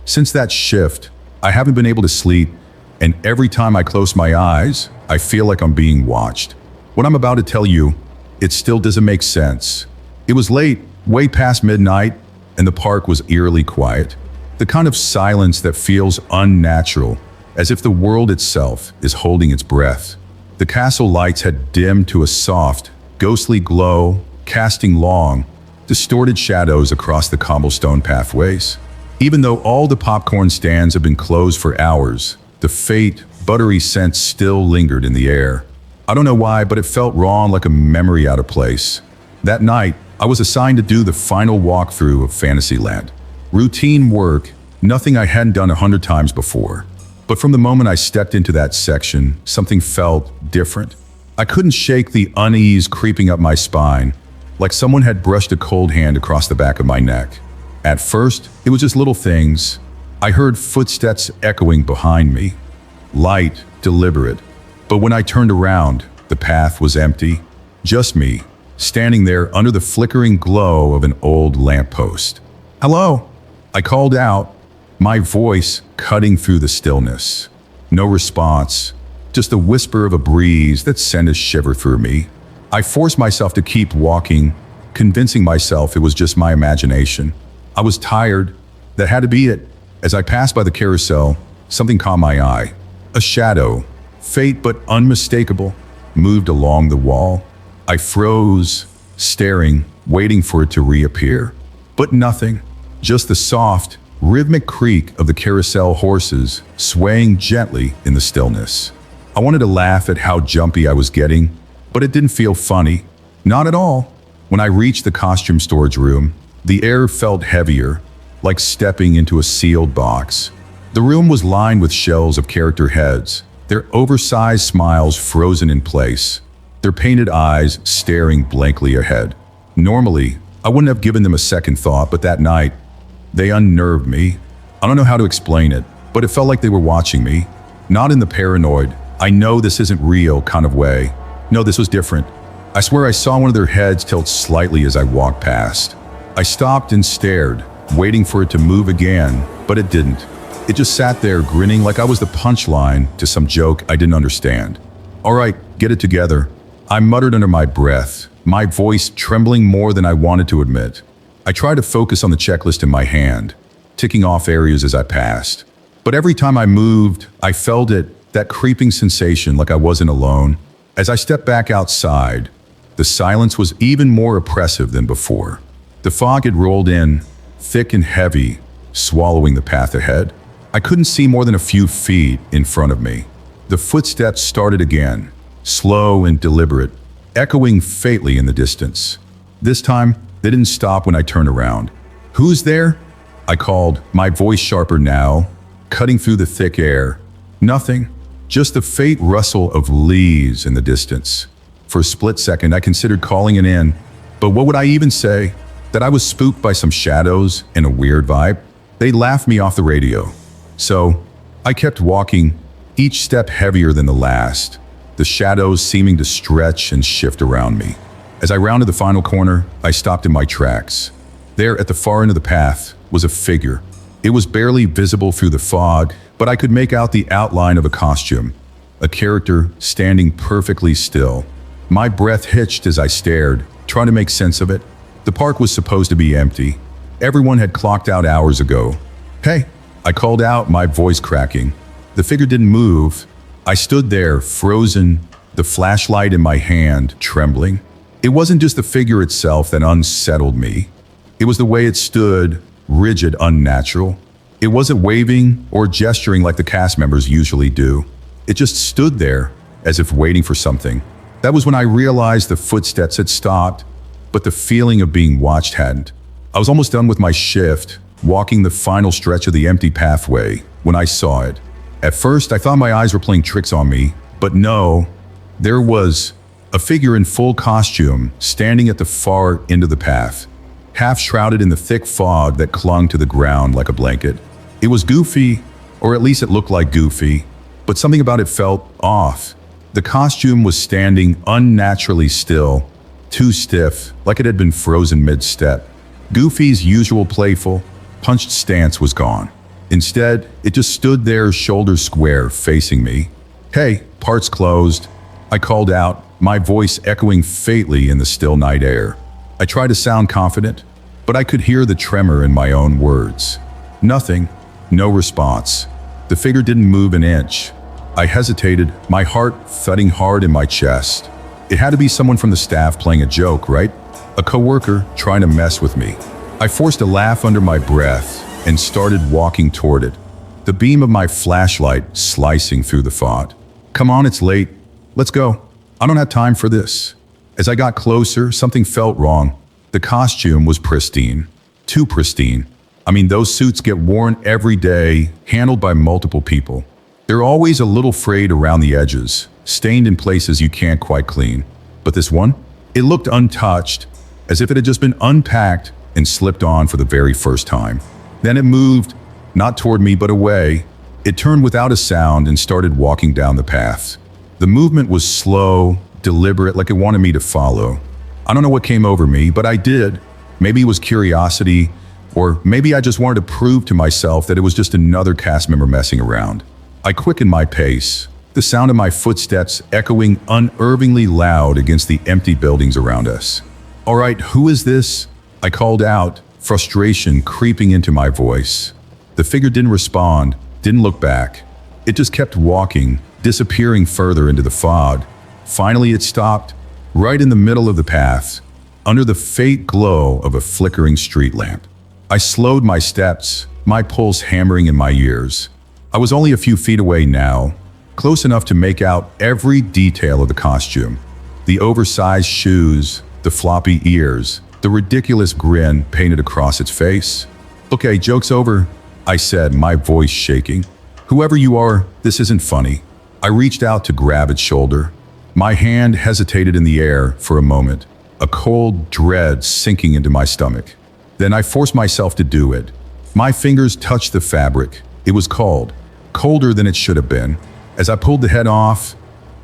Since that shift, I haven't been able to sleep, and every time I close my eyes, I feel like I'm being watched. What I'm about to tell you, it still doesn't make sense. It was late, way past midnight, and the park was eerily quiet. The kind of silence that feels unnatural, as if the world itself is holding its breath. The castle lights had dimmed to a soft, ghostly glow, casting long, distorted shadows across the cobblestone pathways. Even though all the popcorn stands have been closed for hours, the faint, buttery scent still lingered in the air. I don't know why, but it felt wrong, like a memory out of place. That night, I was assigned to do the final walkthrough of Fantasyland. Routine work, nothing I hadn't done 100 times before. But from the moment I stepped into that section, something felt different. I couldn't shake the unease creeping up my spine, like someone had brushed a cold hand across the back of my neck. At first, it was just little things. I heard footsteps echoing behind me, light, deliberate. But when I turned around, the path was empty. Just me, standing there under the flickering glow of an old lamppost. "Hello?" I called out, my voice cutting through the stillness. No response, just the whisper of a breeze that sent a shiver through me. I forced myself to keep walking, convincing myself it was just my imagination. I was tired. That had to be it. As I passed by the carousel, something caught my eye. A shadow, faint but unmistakable, moved along the wall. I froze, staring, waiting for it to reappear. But nothing. Just the soft, rhythmic creak of the carousel horses swaying gently in the stillness. I wanted to laugh at how jumpy I was getting, but it didn't feel funny. Not at all. When I reached the costume storage room, the air felt heavier, like stepping into a sealed box. The room was lined with shells of character heads, their oversized smiles frozen in place, their painted eyes staring blankly ahead. Normally, I wouldn't have given them a second thought, but that night, they unnerved me. I don't know how to explain it, but it felt like they were watching me. Not in the paranoid, "I know this isn't real" kind of way. No, this was different. I swear I saw one of their heads tilt slightly as I walked past. I stopped and stared, waiting for it to move again, but it didn't. It just sat there grinning like I was the punchline to some joke I didn't understand. "All right, get it together," I muttered under my breath, my voice trembling more than I wanted to admit. I tried to focus on the checklist in my hand, ticking off areas as I passed. But every time I moved, I felt it, that creeping sensation like I wasn't alone. As I stepped back outside, the silence was even more oppressive than before. The fog had rolled in, thick and heavy, swallowing the path ahead. I couldn't see more than a few feet in front of me. The footsteps started again, slow and deliberate, echoing faintly in the distance. This time, they didn't stop when I turned around. "Who's there?" I called, my voice sharper now, cutting through the thick air. Nothing, just the faint rustle of leaves in the distance. For a split second, I considered calling it in, but what would I even say? That I was spooked by some shadows and a weird vibe? They'd laugh me off the radio. So, I kept walking, each step heavier than the last, the shadows seeming to stretch and shift around me. As I rounded the final corner, I stopped in my tracks. There, at the far end of the path, was a figure. It was barely visible through the fog, but I could make out the outline of a costume, a character standing perfectly still. My breath hitched as I stared, trying to make sense of it. The park was supposed to be empty. Everyone had clocked out hours ago. "Hey," I called out, my voice cracking. The figure didn't move. I stood there, frozen, the flashlight in my hand, trembling. It wasn't just the figure itself that unsettled me. It was the way it stood, rigid, unnatural. It wasn't waving or gesturing like the cast members usually do. It just stood there, as if waiting for something. That was when I realized the footsteps had stopped, but the feeling of being watched hadn't. I was almost done with my shift, walking the final stretch of the empty pathway, when I saw it. At first, I thought my eyes were playing tricks on me, but no, there was a figure in full costume standing at the far end of the path, half shrouded in the thick fog that clung to the ground like a blanket. It was Goofy, or at least it looked like Goofy, but something about it felt off. The costume was standing unnaturally still, too stiff, like it had been frozen mid-step. Goofy's usual playful, punched stance was gone. Instead, it just stood there, shoulders square, facing me. "Hey," parts closed. I called out, my voice echoing faintly in the still night air. I tried to sound confident, but I could hear the tremor in my own words. Nothing, no response. The figure didn't move an inch. I hesitated, my heart thudding hard in my chest. It had to be someone from the staff playing a joke, right? A coworker trying to mess with me. I forced a laugh under my breath and started walking toward it, the beam of my flashlight slicing through the fog. "Come on, it's late. Let's go. I don't have time for this." As I got closer, something felt wrong. The costume was pristine. Too pristine. I mean, those suits get worn every day, handled by multiple people. They're always a little frayed around the edges, stained in places you can't quite clean. But this one? It looked untouched, as if it had just been unpacked and slipped on for the very first time. Then it moved, not toward me but away. It turned without a sound and started walking down the path. The movement was slow, deliberate, like it wanted me to follow. I don't know what came over me, but I did. Maybe it was curiosity, or maybe I just wanted to prove to myself that it was just another cast member messing around. I quickened my pace, the sound of my footsteps echoing unnervingly loud against the empty buildings around us. "All right, who is this?" I called out, frustration creeping into my voice. The figure didn't respond, didn't look back. It just kept walking, disappearing further into the fog. Finally, it stopped, right in the middle of the path, under the faint glow of a flickering street lamp. I slowed my steps, my pulse hammering in my ears. I was only a few feet away now, close enough to make out every detail of the costume. The oversized shoes, the floppy ears, the ridiculous grin painted across its face. "Okay, joke's over," I said, my voice shaking. "Whoever you are, this isn't funny." I reached out to grab its shoulder. My hand hesitated in the air for a moment, a cold dread sinking into my stomach. Then I forced myself to do it. My fingers touched the fabric. It was cold, colder than it should have been. As I pulled the head off,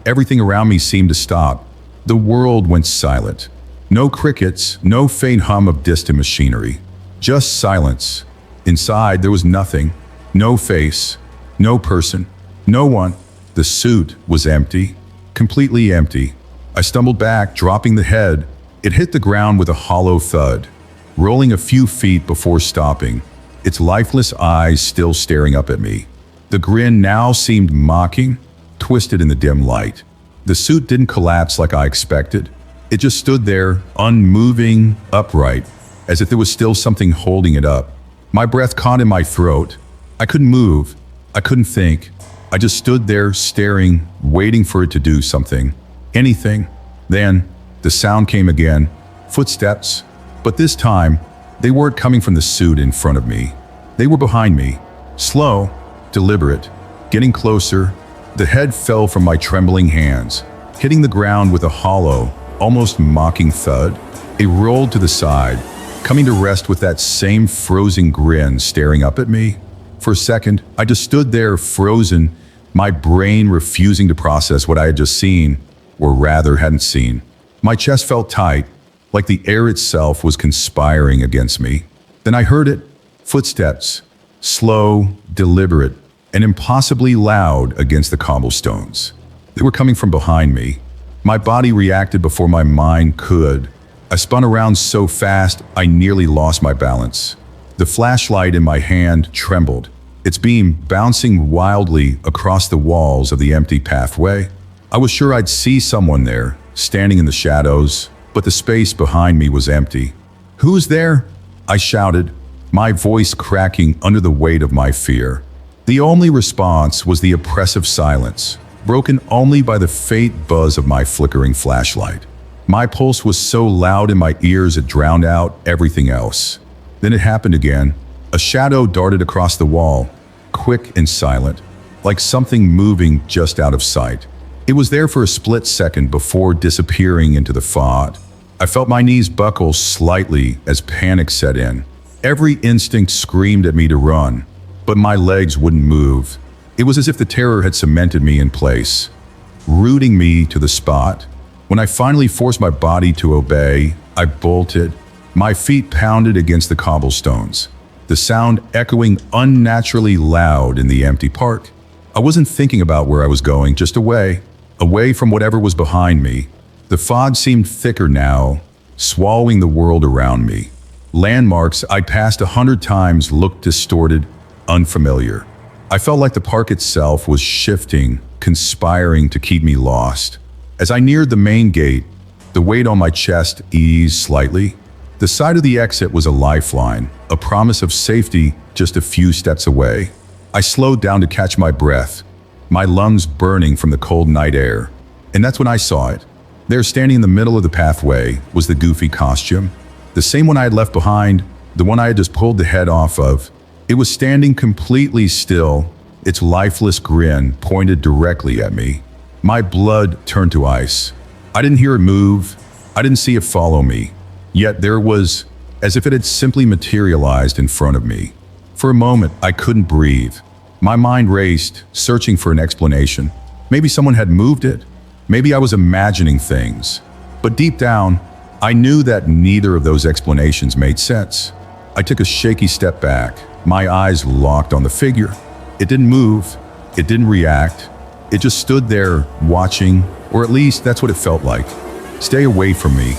everything around me seemed to stop. The world went silent. No crickets, no faint hum of distant machinery. Just silence. Inside, there was nothing. No face, no person, no one. The suit was empty, completely empty. I stumbled back, dropping the head. It hit the ground with a hollow thud, rolling a few feet before stopping, its lifeless eyes still staring up at me. The grin now seemed mocking, twisted in the dim light. The suit didn't collapse like I expected. It just stood there, unmoving, upright, as if there was still something holding it up. My breath caught in my throat. I couldn't move. I couldn't think. I just stood there, staring, waiting for it to do something. Anything. Then, the sound came again. Footsteps. But this time, they weren't coming from the suit in front of me. They were behind me. Slow, deliberate, getting closer. The head fell from my trembling hands, hitting the ground with a hollow, almost mocking thud. It rolled to the side, coming to rest with that same frozen grin staring up at me. For a second, I just stood there frozen, my brain refusing to process what I had just seen, or rather hadn't seen. My chest felt tight, like the air itself was conspiring against me. Then I heard it. Footsteps. Slow, deliberate, and impossibly loud against the cobblestones. They were coming from behind me. My body reacted before my mind could. I spun around so fast, I nearly lost my balance. The flashlight in my hand trembled, its beam bouncing wildly across the walls of the empty pathway. I was sure I'd see someone there, standing in the shadows, but the space behind me was empty. "Who's there?" I shouted, my voice cracking under the weight of my fear. The only response was the oppressive silence, broken only by the faint buzz of my flickering flashlight. My pulse was so loud in my ears it drowned out everything else. Then it happened again. A shadow darted across the wall, quick and silent, like something moving just out of sight. It was there for a split second before disappearing into the fog. I felt my knees buckle slightly as panic set in. Every instinct screamed at me to run, but my legs wouldn't move. It was as if the terror had cemented me in place, rooting me to the spot. When I finally forced my body to obey, I bolted. My feet pounded against the cobblestones. the sound echoing unnaturally loud in the empty park. I wasn't thinking about where I was going, just away from whatever was behind me. The fog seemed thicker now, swallowing the world around me. Landmarks I'd passed 100 times looked distorted, unfamiliar. I felt like the park itself was shifting, conspiring to keep me lost. As I neared the main gate, the weight on my chest eased slightly. The side of the exit was a lifeline, a promise of safety just a few steps away. I slowed down to catch my breath, my lungs burning from the cold night air. And that's when I saw it. There, standing in the middle of the pathway, was the goofy costume. The same one I had left behind, the one I had just pulled the head off of. It was standing completely still, its lifeless grin pointed directly at me. My blood turned to ice. I didn't hear it move. I didn't see it follow me. Yet there it was, as if it had simply materialized in front of me. For a moment, I couldn't breathe. My mind raced, searching for an explanation. Maybe someone had moved it. Maybe I was imagining things. But deep down, I knew that neither of those explanations made sense. I took a shaky step back, my eyes locked on the figure. It didn't move. It didn't react. It just stood there, watching, or at least that's what it felt like. "Stay away from me,"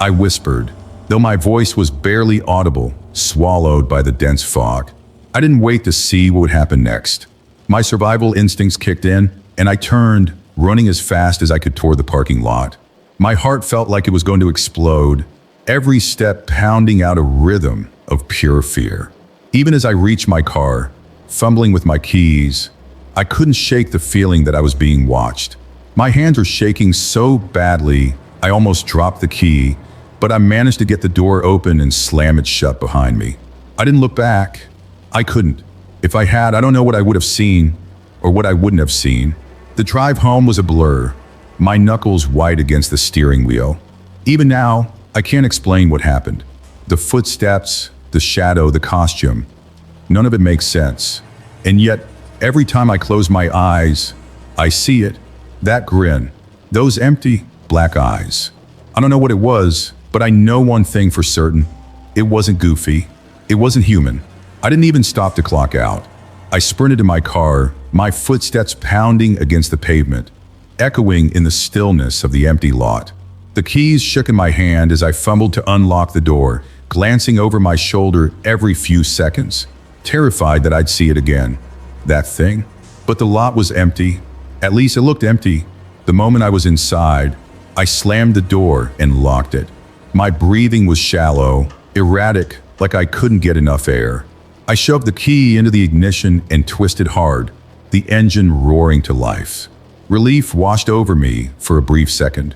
I whispered, though my voice was barely audible, swallowed by the dense fog. I didn't wait to see what would happen next. My survival instincts kicked in, and I turned, running as fast as I could toward the parking lot. My heart felt like it was going to explode, every step pounding out a rhythm of pure fear. Even as I reached my car, fumbling with my keys, I couldn't shake the feeling that I was being watched. My hands were shaking so badly, I almost dropped the key, but I managed to get the door open and slam it shut behind me. I didn't look back. I couldn't. If I had, I don't know what I would have seen, or what I wouldn't have seen. The drive home was a blur, my knuckles white against the steering wheel. Even now, I can't explain what happened. The footsteps, the shadow, the costume. None of it makes sense. And yet, every time I close my eyes, I see it. That grin. Those empty, black eyes. I don't know what it was, but I know one thing for certain. It wasn't goofy. It wasn't human. I didn't even stop to clock out. I sprinted to my car, my footsteps pounding against the pavement, echoing in the stillness of the empty lot. The keys shook in my hand as I fumbled to unlock the door, glancing over my shoulder every few seconds, terrified that I'd see it again. That thing. But the lot was empty. At least it looked empty. The moment I was inside, I slammed the door and locked it. My breathing was shallow, erratic, like I couldn't get enough air. I shoved the key into the ignition and twisted hard, the engine roaring to life. Relief washed over me for a brief second.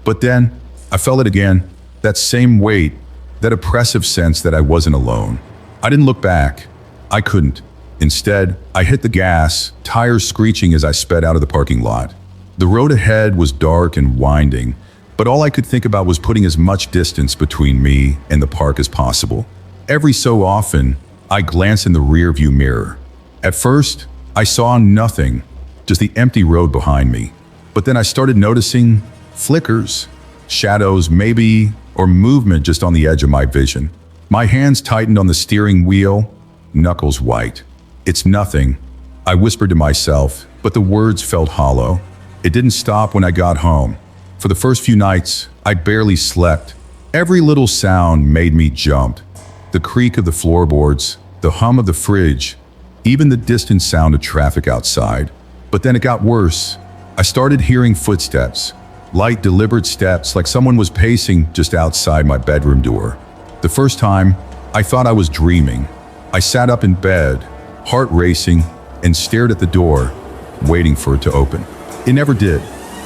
But then, I felt it again, that same weight, that oppressive sense that I wasn't alone. I didn't look back. I couldn't. Instead, I hit the gas, tires screeching as I sped out of the parking lot. The road ahead was dark and winding, but all I could think about was putting as much distance between me and the park as possible. Every so often, I glanced in the rearview mirror. At first, I saw nothing, just the empty road behind me. But then I started noticing flickers, shadows maybe, or movement just on the edge of my vision. My hands tightened on the steering wheel, knuckles white. "It's nothing," I whispered to myself, but the words felt hollow. It didn't stop when I got home. For the first few nights, I barely slept. Every little sound made me jump. The creak of the floorboards, the hum of the fridge, even the distant sound of traffic outside. But then it got worse. I started hearing footsteps, light, deliberate steps like someone was pacing just outside my bedroom door. The first time, I thought I was dreaming. I sat up in bed, heart racing, and stared at the door, waiting for it to open. It never did.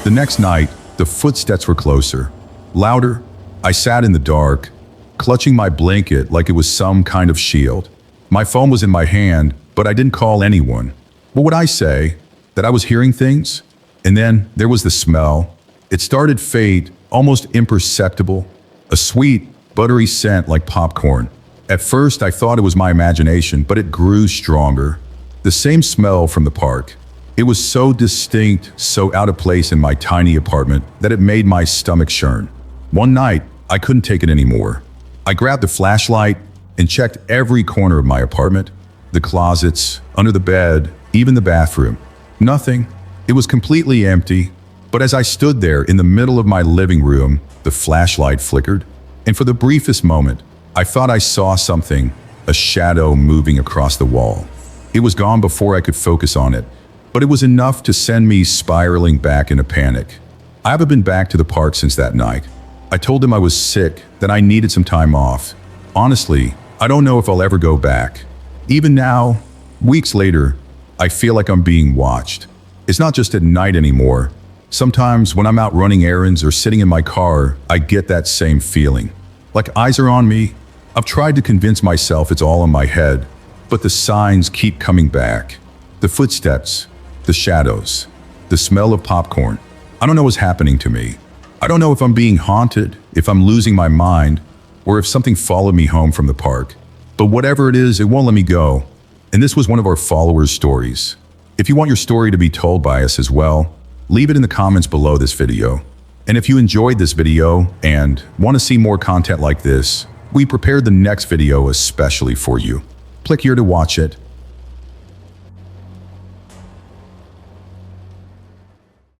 The next night, the footsteps were closer, louder. I sat in the dark, clutching my blanket like it was some kind of shield. My phone was in my hand, but I didn't call anyone. What would I say? That I was hearing things? And then there was the smell. It started faint, almost imperceptible, a sweet, buttery scent like popcorn. At first, I thought it was my imagination, but it grew stronger. The same smell from the park. It was so distinct, so out of place in my tiny apartment that it made my stomach churn. One night, I couldn't take it anymore. I grabbed the flashlight, and checked every corner of my apartment, the closets, under the bed, even the bathroom. Nothing. It was completely empty. But as I stood there in the middle of my living room, the flashlight flickered, and for the briefest moment, I thought I saw something, a shadow moving across the wall. It was gone before I could focus on it, but it was enough to send me spiraling back into panic. I haven't been back to the park since that night. I told him I was sick, that I needed some time off. Honestly, I don't know if I'll ever go back. Even now, weeks later, I feel like I'm being watched. It's not just at night anymore. Sometimes when I'm out running errands or sitting in my car, I get that same feeling. Like eyes are on me. I've tried to convince myself it's all in my head, but the signs keep coming back. The footsteps, the shadows, the smell of popcorn. I don't know what's happening to me. I don't know if I'm being haunted, if I'm losing my mind, or if something followed me home from the park. But whatever it is, it won't let me go. And this was one of our followers' stories. If you want your story to be told by us as well, leave it in the comments below this video. And if you enjoyed this video and want to see more content like this, we prepared the next video especially for you. Click here to watch it.